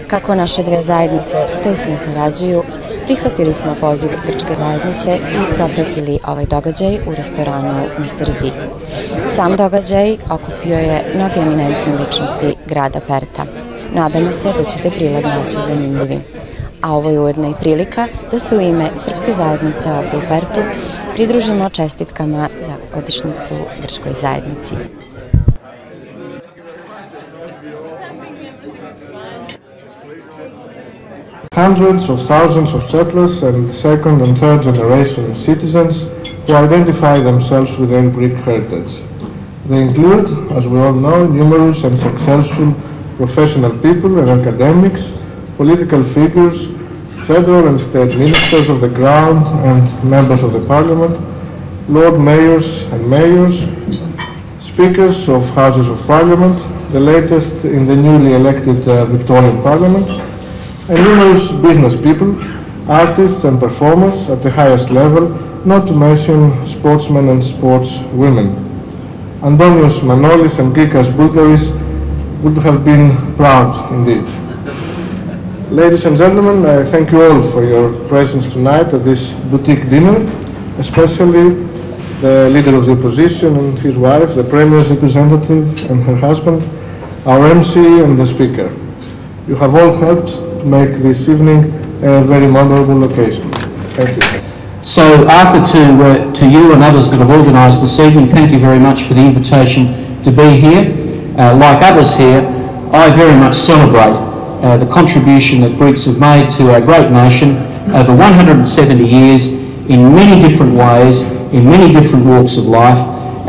Kako naše dve zajednice tesno sarađuju, prihvatili smo poziv grčke zajednice i propratili ovaj događaj u restoranu Mr. Z. Sam događaj okupio je mnoge eminentne ličnosti grada Perta. Nadamo se da ćete prilog naći zanimljivim. A ovo je ujedno i prilika da se u ime Srpske zajednice ovde u Pertu pridružimo čestitkama za godišnjicu grčkoj zajednici. Hundreds of thousands of settlers and second and third generation citizens who identify themselves with their Greek heritage. They include, as we all know, numerous and successful professional people and academics, political figures, federal and state ministers of the crown and members of the parliament, lord mayors and mayors, speakers of houses of parliament, the latest in the newly elected Victorian parliament, and numerous business people, artists and performers at the highest level, not to mention sportsmen and sportswomen. Antonios Manolis and Gikas Bulgaris would have been proud indeed. Ladies and gentlemen, I thank you all for your presence tonight at this boutique dinner, especially the leader of the opposition and his wife, the Premier's representative and her husband, our MC and the speaker. You have all helped to make this evening a very memorable occasion. Thank you. So Arthur, to you and others that have organised this evening, thank you very much for the invitation to be here. Like others here, I very much celebrate the contribution that Greeks have made to our great nation over 170 years in many different ways, in many different walks of life,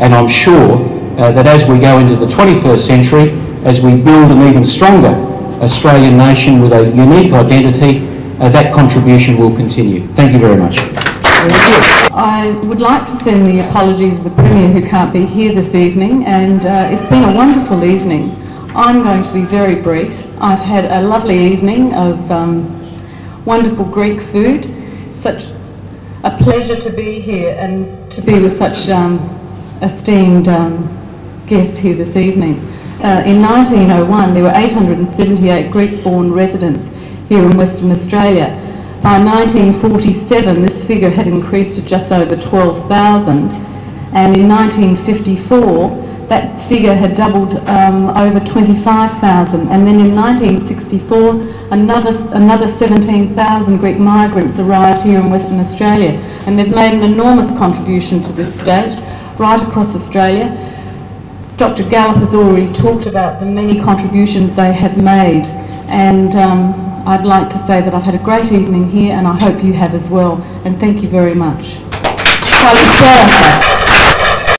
and I'm sure that as we go into the 21st century, as we build an even stronger Australian nation with a unique identity, that contribution will continue. Thank you very much. I would like to send the apologies of the Premier who can't be here this evening, and it's been a wonderful evening. I'm going to be very brief. I've had a lovely evening of wonderful Greek food. Such a pleasure to be here and to be with such esteemed guests here this evening. In 1901 there were 878 Greek-born residents here in Western Australia. By 1947 this figure had increased to just over 12,000, and in 1954 that figure had doubled over 25,000, and then in 1964 another 17,000 Greek migrants arrived here in Western Australia, and they've made an enormous contribution to this state right across Australia. Dr. Gallup has already talked about the many contributions they have made, and I'd like to say that I've had a great evening here, and I hope you have as well, and thank you very much.